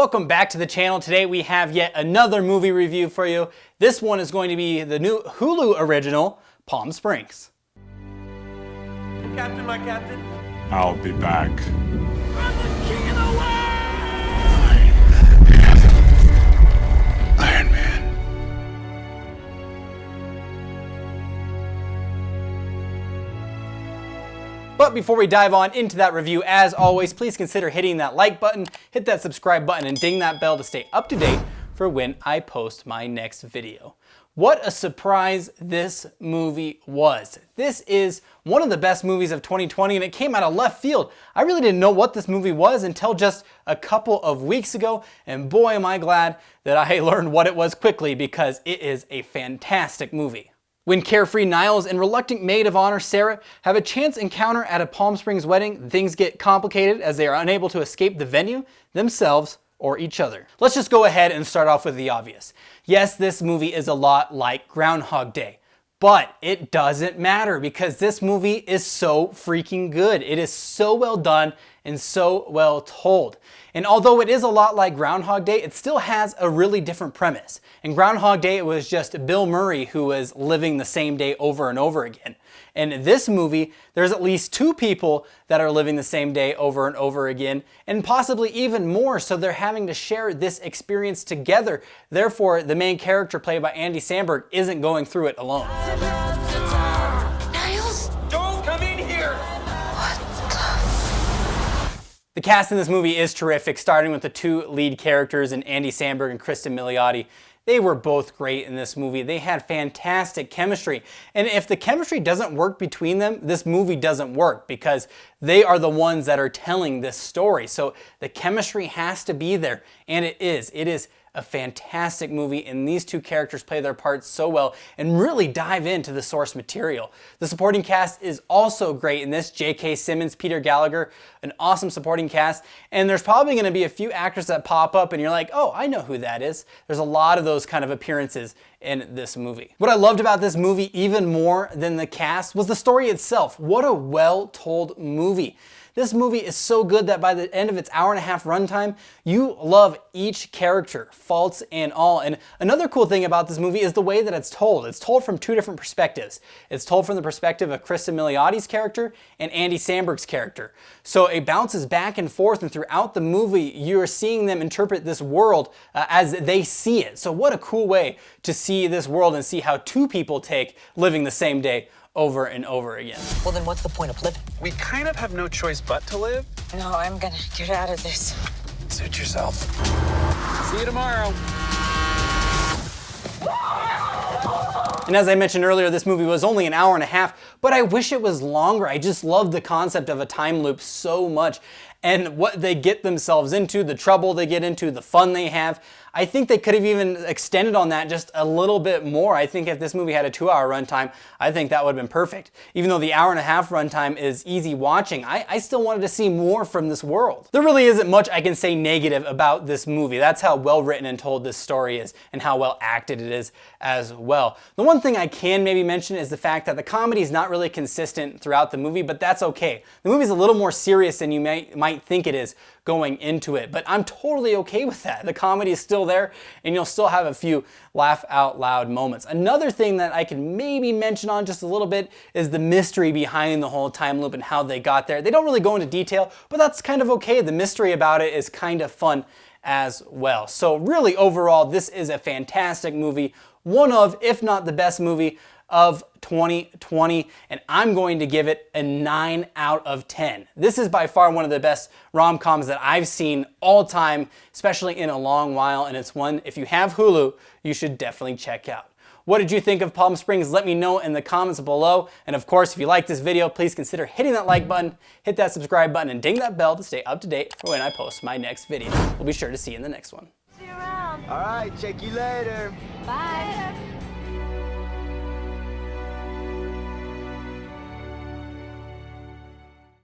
Welcome back to the channel. Today we have yet another movie review for you. This one is going to be the new Hulu original, Palm Springs. Captain, my captain. I'll be back. I'm the king of the world! Iron Man. But before we dive on into that review, as always, please consider hitting that like button, hit that subscribe button, and ding that bell to stay up to date for when I post my next video. What a surprise this movie was. This is one of the best movies of 2020, and it came out of left field. I really didn't know what this movie was until just a couple of weeks ago, and boy am I glad that I learned what it was quickly, because it is a fantastic movie. When carefree Nyles and reluctant maid of honor Sarah have a chance encounter at a Palm Springs wedding, things get complicated as they are unable to escape the venue, themselves, or each other. Let's just go ahead and start off with the obvious. Yes, this movie is a lot like Groundhog Day, but it doesn't matter because this movie is so freaking good. It is so well done and so well told. And although it is a lot like Groundhog Day, it still has a really different premise. In Groundhog Day, it was just Bill Murray who was living the same day over and over again. In this movie, there's at least two people that are living the same day over and over again, and possibly even more, so they're having to share this experience together. Therefore, the main character played by Andy Samberg isn't going through it alone. Nyles? Don't come in here! The cast in this movie is terrific, starting with the two lead characters in Andy Samberg and Cristin Milioti. They were both great in this movie. They had fantastic chemistry. And if the chemistry doesn't work between them, this movie doesn't work because they are the ones that are telling this story. So the chemistry has to be there, and it is. It is a fantastic movie, and these two characters play their parts so well and really dive into the source material. The supporting cast is also great in this. J.K. Simmons, Peter Gallagher, an awesome supporting cast, and there's probably going to be a few actors that pop up and you're like, oh, I know who that is. There's a lot of those kind of appearances in this movie. What I loved about this movie even more than the cast was the story itself. What a well-told movie. This movie is so good that by the end of its hour-and-a-half runtime, you love each character, faults and all. And another cool thing about this movie is the way that it's told. It's told from two different perspectives. It's told from the perspective of Cristin Milioti's character and Andy Samberg's character. So it bounces back and forth, and throughout the movie, you're seeing them interpret this world as they see it. So what a cool way to see this world and see how two people take living the same day over and over again. Well, then what's the point of living? We kind of have no choice but to live. No, I'm gonna get out of this. Suit yourself. See you tomorrow. And as I mentioned earlier, this movie was only an hour and a half, but I wish it was longer. I just love the concept of a time loop so much, and what they get themselves into, the trouble they get into, the fun they have. I think they could have even extended on that just a little bit more. I think if this movie had a 2-hour runtime, I think that would have been perfect. Even though the hour-and-a-half runtime is easy watching, I still wanted to see more from this world. There really isn't much I can say negative about this movie. That's how well written and told this story is, and how well acted it is as well. The one thing I can maybe mention is the fact that the comedy is not really consistent throughout the movie, but that's okay. The movie's a little more serious than you might think it is going into it, but I'm totally okay with that. The comedy is still there, and you'll still have a few laugh out loud moments. Another thing that I can maybe mention on just a little bit is the mystery behind the whole time loop and how they got there. They don't really go into detail, but that's kind of okay. The mystery about it is kind of fun as well. So really, overall, this is a fantastic movie. One of, if not the best movie of 2020, and I'm going to give it a 9 out of 10. This is by far one of the best rom-coms that I've seen all time, especially in a long while, and it's one, if you have Hulu, you should definitely check out. What did you think of Palm Springs? Let me know in the comments below. And of course, if you like this video, please consider hitting that like button, hit that subscribe button, and ding that bell to stay up to date for when I post my next video. We'll be sure to see you in the next one. See you around. All right, check you later. Bye.